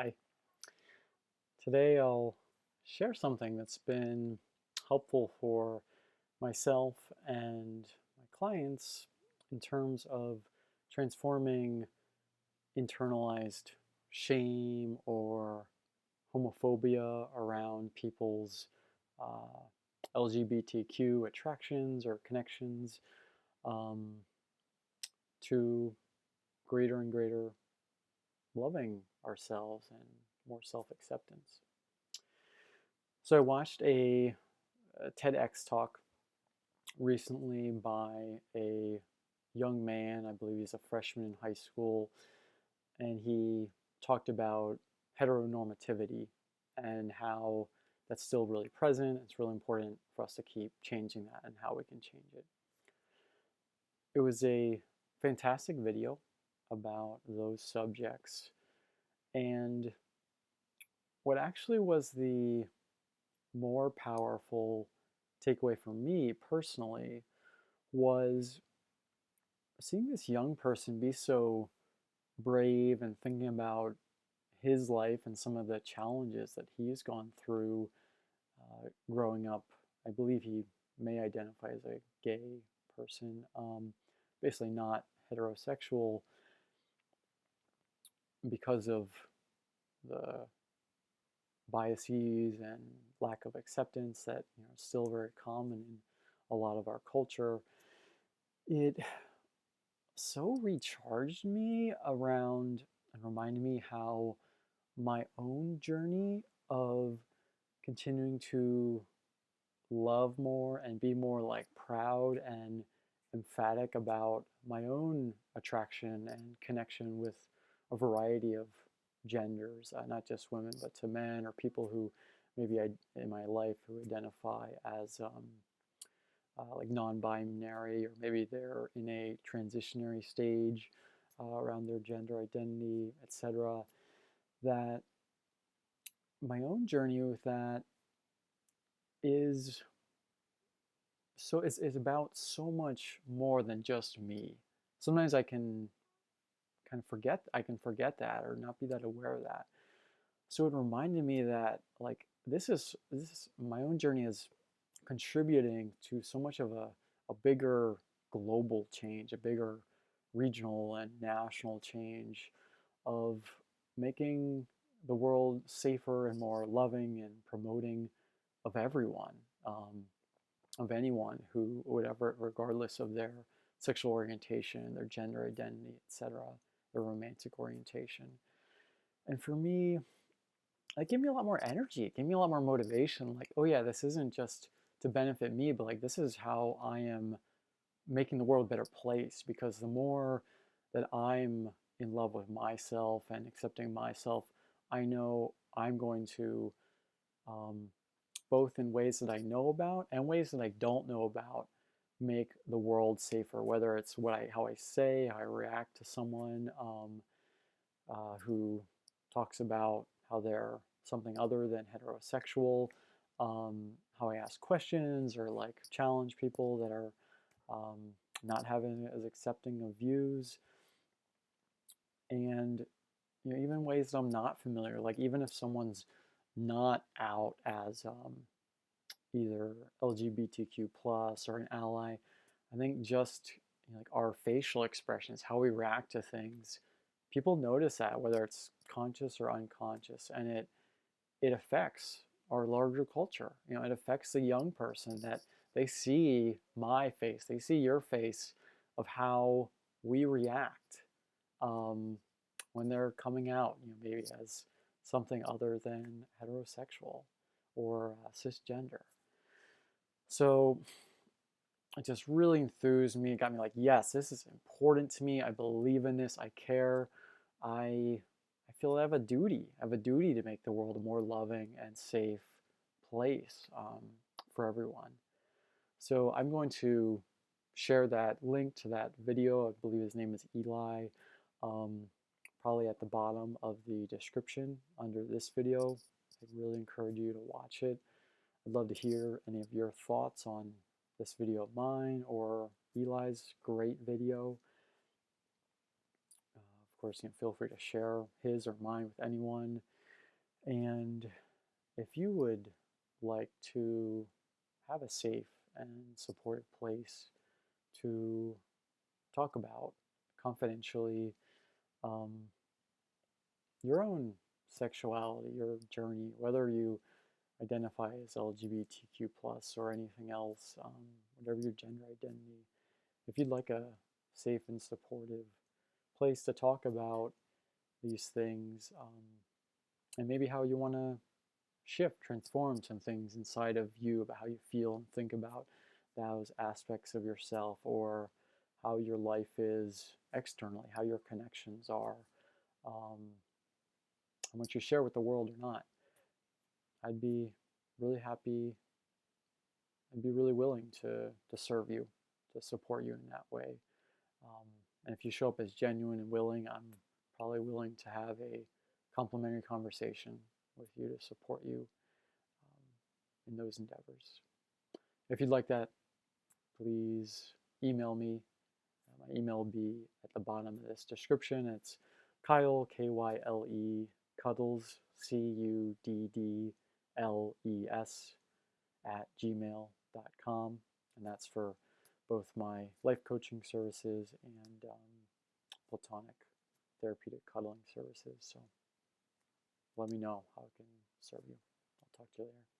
Hi. Today I'll share something that's been helpful for myself and my clients in terms of transforming internalized shame or homophobia around people's uh, LGBTQ attractions or connections um, to greater and greater loving ourselves and more self-acceptance. So I watched a TEDx talk recently by a young man. I believe he's a freshman in high school, and he talked about heteronormativity and how that's still really present. It's really important for us to keep changing that and how we can change it. It was a fantastic video about those subjects. And what actually was the more powerful takeaway for me personally was seeing this young person be so brave and thinking about his life and some of the challenges that he's gone through growing up. I believe he may identify as a gay person, basically not heterosexual because of the biases and lack of acceptance that is still very common in a lot of our culture. It so recharged me around and reminded me how my own journey of continuing to love more and be more like proud and emphatic about my own attraction and connection with a variety of genders, not just women, but to men or people who maybe in my life who identify as like non-binary, or maybe they're in a transitionary stage around their gender identity, etc. That my own journey with that is is about so much more than just me. Sometimes I can forget that or not be that aware of that. So it reminded me that like this is my own journey is contributing to so much of a bigger global change, a bigger regional and national change of making the world safer and more loving and promoting of everyone, of anyone who, whatever, regardless of their sexual orientation, their gender identity, etc., their romantic orientation. And for me, it gave me a lot more energy. It gave me a lot more motivation. Like, oh yeah, this isn't just to benefit me, but like this is how I am making the world a better place. Because the more that I'm in love with myself and accepting myself, I know I'm going to, um, both in ways that I know about and ways that I don't know about, make the world safer. Whether it's how I say, how I react to someone who talks about how they're something other than heterosexual, how I ask questions or like challenge people that are um, not having as accepting of views, and even ways that I'm not familiar. Like even if someone's not out as either LGBTQ plus or an ally, I think just like our facial expressions, how we react to things, people notice that whether it's conscious or unconscious, and it affects our larger culture. It affects the young person that they see my face, they see your face of how we react um, when they're coming out, maybe as something other than heterosexual or cisgender. So it just really enthused me. It got me like, yes, this is important to me. I believe in this. I care. I feel I have a duty. I have a duty to make the world a more loving and safe place for everyone. So I'm going to share that link to that video. I believe his name is Eli. Um, Probably at the bottom of the description under this video. I really encourage you to watch it. I'd love to hear any of your thoughts on this video of mine or Eli's great video. Of course, feel free to share his or mine with anyone. And if you would like to have a safe and supportive place to talk about confidentially um, your own sexuality, your journey, whether you identify as LGBTQ plus or anything else, whatever your gender identity, if you'd like a safe and supportive place to talk about these things, and maybe how you want to shift, transform some things inside of you about how you feel and think about those aspects of yourself, or how your life is externally, how your connections are, how much you share with the world or not. I'd be really happy. I'd be really willing to serve you, to support you in that way. And if you show up as genuine and willing, I'm probably willing to have a complimentary conversation with you to support you in those endeavors. If you'd like that, please email me. My email will be at the bottom of this description. It's Kyle, Kyle, Cuddles, Cuddles, @gmail.com. And that's for both my life coaching services and platonic therapeutic cuddling services. So let me know how I can serve you. I'll talk to you later.